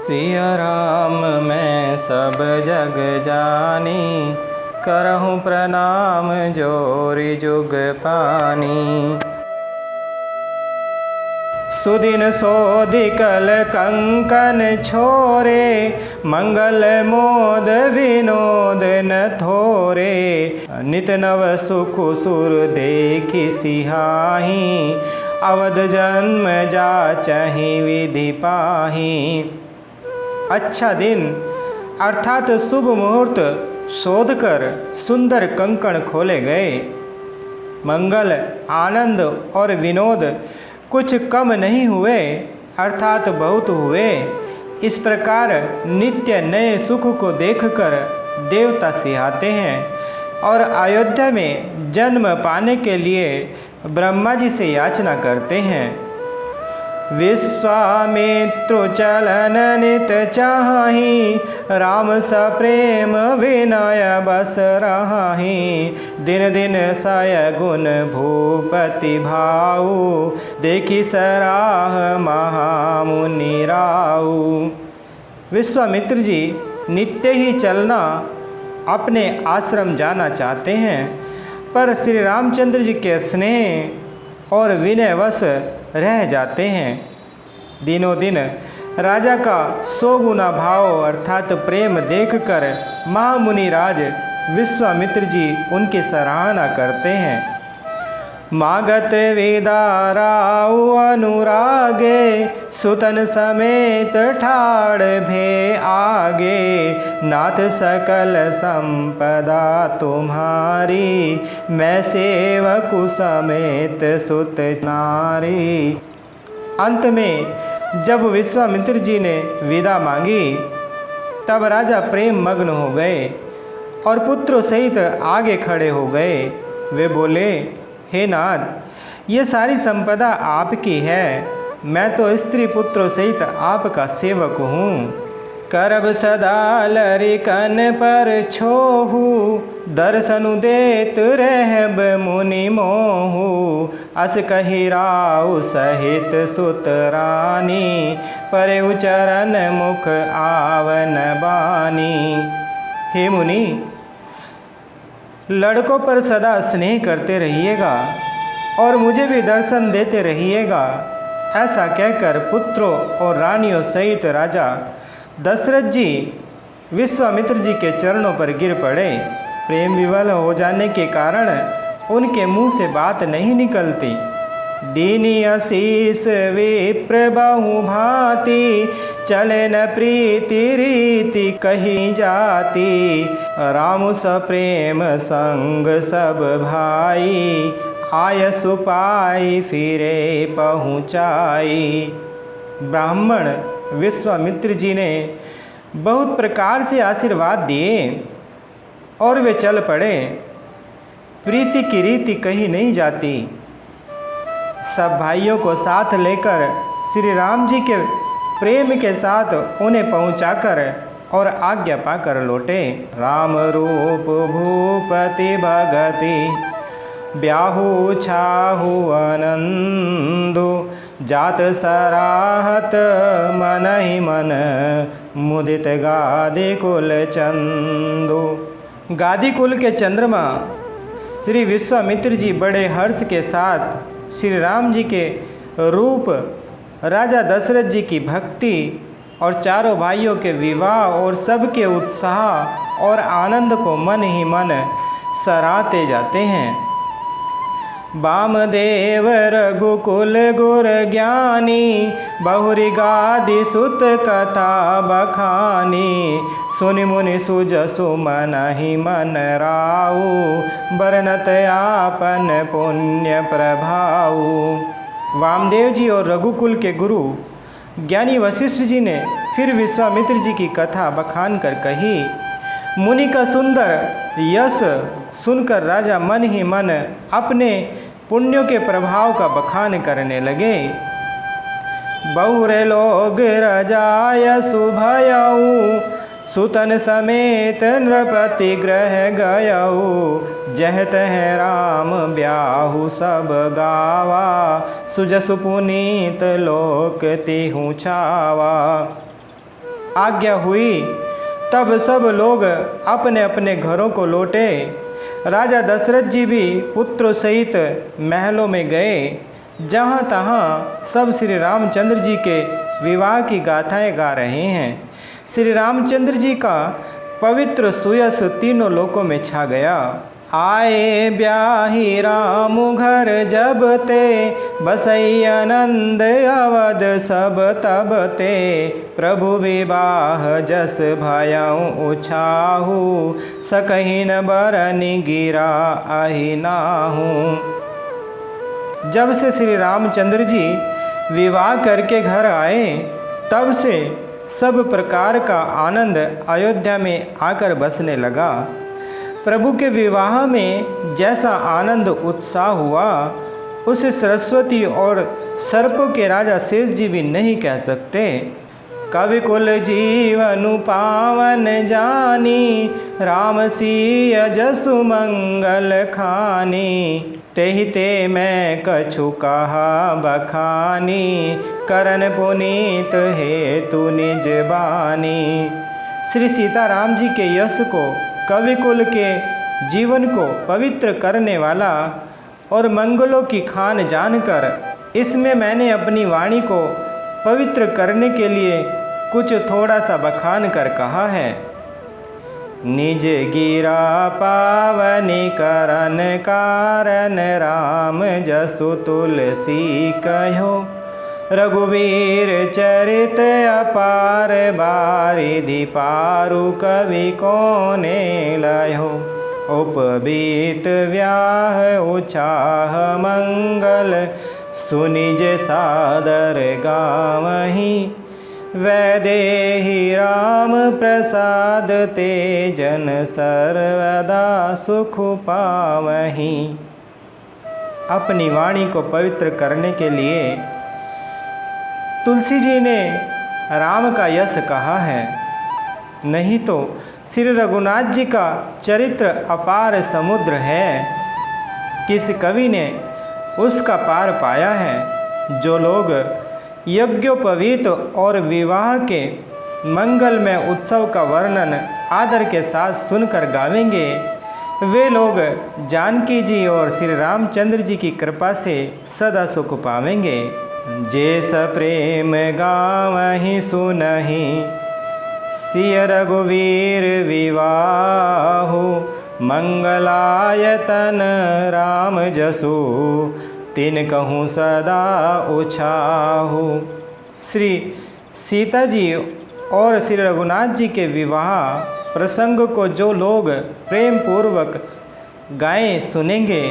सिया राम मैं सब जग जानी, करहूँ प्रणाम जोरि जुग पानी। सुदिन सोधि कल कंकन छोरे, मंगल मोद विनोद न थोरे। नित नव सुख सुर देखि सिहाही, अवध जन्म जाचहि विधि पाही। अच्छा दिन अर्थात शुभ मुहूर्त शोध कर सुंदर कंकण खोले गए। मंगल, आनंद और विनोद कुछ कम नहीं हुए अर्थात बहुत हुए। इस प्रकार नित्य नए सुख को देखकर देवता सिहाते हैं और अयोध्या में जन्म पाने के लिए ब्रह्मा जी से याचना करते हैं। विश्वामित्र चलन नित चाहि, राम सप्रेम विनय बस रहाहि। दिन दिन सय गुण भूपति भाऊ, देखि सराह महामुनि राऊ। विश्वामित्र जी नित्य ही चलना अपने आश्रम जाना चाहते हैं, पर श्री रामचंद्र जी के स्नेह और विनयवश रह जाते हैं। दिनों दिन राजा का 100 गुना भाव अर्थात प्रेम देखकर महामुनि राज विश्वामित्र जी उनकी सराहना करते हैं। मागत विदाराऊ अनुरागे, सुतन समेत ठाड़ भे आगे। नाथ सकल संपदा तुम्हारी, मैं सेवकु समेत सुत नारी। अंत में जब विश्वामित्र जी ने विदा मांगी तब राजा प्रेम मग्न हो गए और पुत्रों सहित आगे खड़े हो गए। वे बोले, हे नाथ, ये सारी संपदा आपकी है, मैं तो स्त्री पुत्रों सहित आपका सेवक हूँ। करब सदा लरिकन पर छोहू, दर्शनु देत रहब मुनि मोहू। अस कहि राउ सहित सुत रानी, परेउ चरण मुख आवन बानी। हे मुनि, लड़कों पर सदा स्नेह करते रहिएगा और मुझे भी दर्शन देते रहिएगा। ऐसा कहकर पुत्रों और रानियों सहित राजा दशरथ जी विश्वामित्र जी के चरणों पर गिर पड़े। प्रेम विवल हो जाने के कारण उनके मुंह से बात नहीं निकलती। दीनी आशीष विप्र बहु भांति, चले न प्रीति रीति कही जाती। राम सप्रेम संग सब भाई, आय सुपाई फिरे पहुँचाई। ब्राह्मण विश्वामित्र जी ने बहुत प्रकार से आशीर्वाद दिए और वे चल पड़े। प्रीति की रीति कही नहीं जाती। सब भाइयों को साथ लेकर श्री राम जी के प्रेम के साथ उन्हें पहुंचाकर और आज्ञा पाकर लौटे। राम रूप भूपति भगति, ब्याहु छाहु आनंदु। जात सराहत मन ही मन, मुदित गादी कुल चंदु। गादी कुल के चंद्रमा श्री विश्वामित्र जी बड़े हर्ष के साथ श्री राम जी के रूप, राजा दशरथ जी की भक्ति और चारों भाइयों के विवाह और सबके उत्साह और आनंद को मन ही मन सराहते जाते हैं। वामदेव रघुकुल गुर ज्ञानी, बहुरी गादि सुत कथा बखानी। सुनि मुनि सुजसु मन ही मन राऊ, बरनत आपन पुण्य प्रभाऊ। वामदेव जी और रघुकुल के गुरु ज्ञानी वशिष्ठ जी ने फिर विश्वामित्र जी की कथा बखान कर कही। मुनि का सुंदर यश सुनकर राजा मन ही मन अपने पुण्यों के प्रभाव का बखान करने लगे। बहुरे लोग रजाय सुभयऊ, सुतन समेत नृपति ग्रह गयऊ। जह तह राम ब्याहु सब गावा, सुजसु पुनीत लोक तिहु छावा। आज्ञा हुई तब सब लोग अपने अपने घरों को लौटे। राजा दशरथ जी भी पुत्रों सहित महलों में गए। जहाँ तहाँ सब श्री रामचंद्र जी के विवाह की गाथाएं गा रहे हैं। श्री रामचंद्र जी का पवित्र सुयस तीनों लोकों में छा गया। आए ब्याही राम घर जब ते, बसई आनंद अवध सब तब ते, प्रभु विवाह जस भयउ उछाहू, सकहिन बरनि गिरा आहि नाहू। जब से श्री रामचंद्र जी विवाह करके घर आए तब से सब प्रकार का आनंद अयोध्या में आकर बसने लगा। प्रभु के विवाह में जैसा आनंद उत्साह हुआ उसे सरस्वती और सर्पों के राजा शेष जी भी नहीं कह सकते। कवि कुल जीवनु पावन जानी, राम सिय जसु मंगल खानी, तेहि ते मैं कछु कहा बखानी, करन पुनीत हेतु निज बानी। श्री सीताराम जी के यश को, कवि कुल के जीवन को पवित्र करने वाला और मंगलों की खान जानकर इसमें मैंने अपनी वाणी को पवित्र करने के लिए कुछ थोड़ा सा बखान कर कहा है। निज गिरा पावनी करन कारण, राम जसु तुलसी कहो, रघुवीर चरित अपार, बारिधि पारु कवि कोने लयो, उपबीत व्याह उछाह मंगल, सुनिज सादर गावहीं, वैदेही राम प्रसाद ते, जन सर्वदा सुख पावहीं। अपनी वाणी को पवित्र करने के लिए तुलसी जी ने राम का यश कहा है, नहीं तो श्री रघुनाथ जी का चरित्र अपार समुद्र है। किस कवि ने उसका पार पाया है। जो लोग यज्ञोपवीत और विवाह के मंगलमय उत्सव का वर्णन आदर के साथ सुनकर गावेंगे, वे लोग जानकी जी और श्री रामचंद्र जी की कृपा से सदा सुख पावेंगे। जेस प्रेम गावहीं सुनहि, सिय रघुवीर विवाहु, मंगलायतन राम जसु, तिन कहूँ सदा उछाहू। श्री सीता जी और श्री रघुनाथ जी के विवाह प्रसंग को जो लोग प्रेम पूर्वक गाएं सुनेंगे,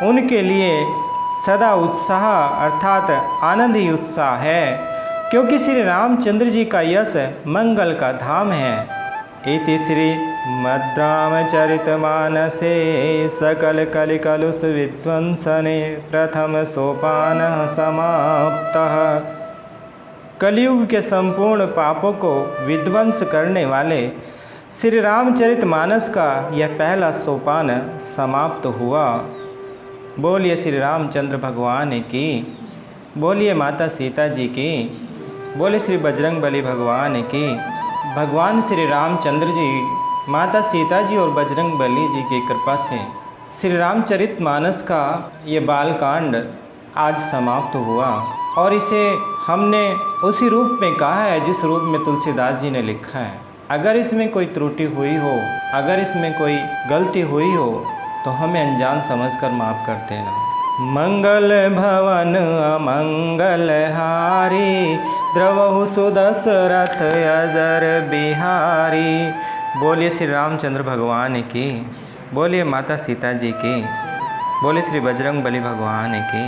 उनके लिए सदा उत्साह अर्थात आनंद ही उत्साह है, क्योंकि श्री रामचंद्र जी का यश मंगल का धाम है। इति श्री मद्रामचरितमानसे सकल कलिकलुष विध्वंसने प्रथम सोपान समाप्तः। कलयुग के संपूर्ण पापों को विध्वंस करने वाले श्री रामचरितमानस का यह पहला सोपान समाप्त हुआ। बोलिए श्री रामचंद्र भगवान की, बोलिए माता सीता जी की, बोले श्री बजरंग बली भगवान की। भगवान श्री रामचंद्र जी, माता सीता जी और बजरंग बली जी की कृपा से श्री रामचरितमानस का ये बालकांड आज समाप्त हुआ और इसे हमने उसी रूप में कहा है जिस रूप में तुलसीदास जी ने लिखा है। अगर इसमें कोई त्रुटि हुई हो, अगर इसमें कोई गलती हुई हो तो हमें अनजान समझकर माफ़ कर देना। मंगल भवन अमंगल हारी, द्रवहु सुदशरथ अजर बिहारी। बोलिए श्री रामचंद्र भगवान की, बोलिए माता सीता जी की, बोलिए श्री बजरंग बली भगवान की।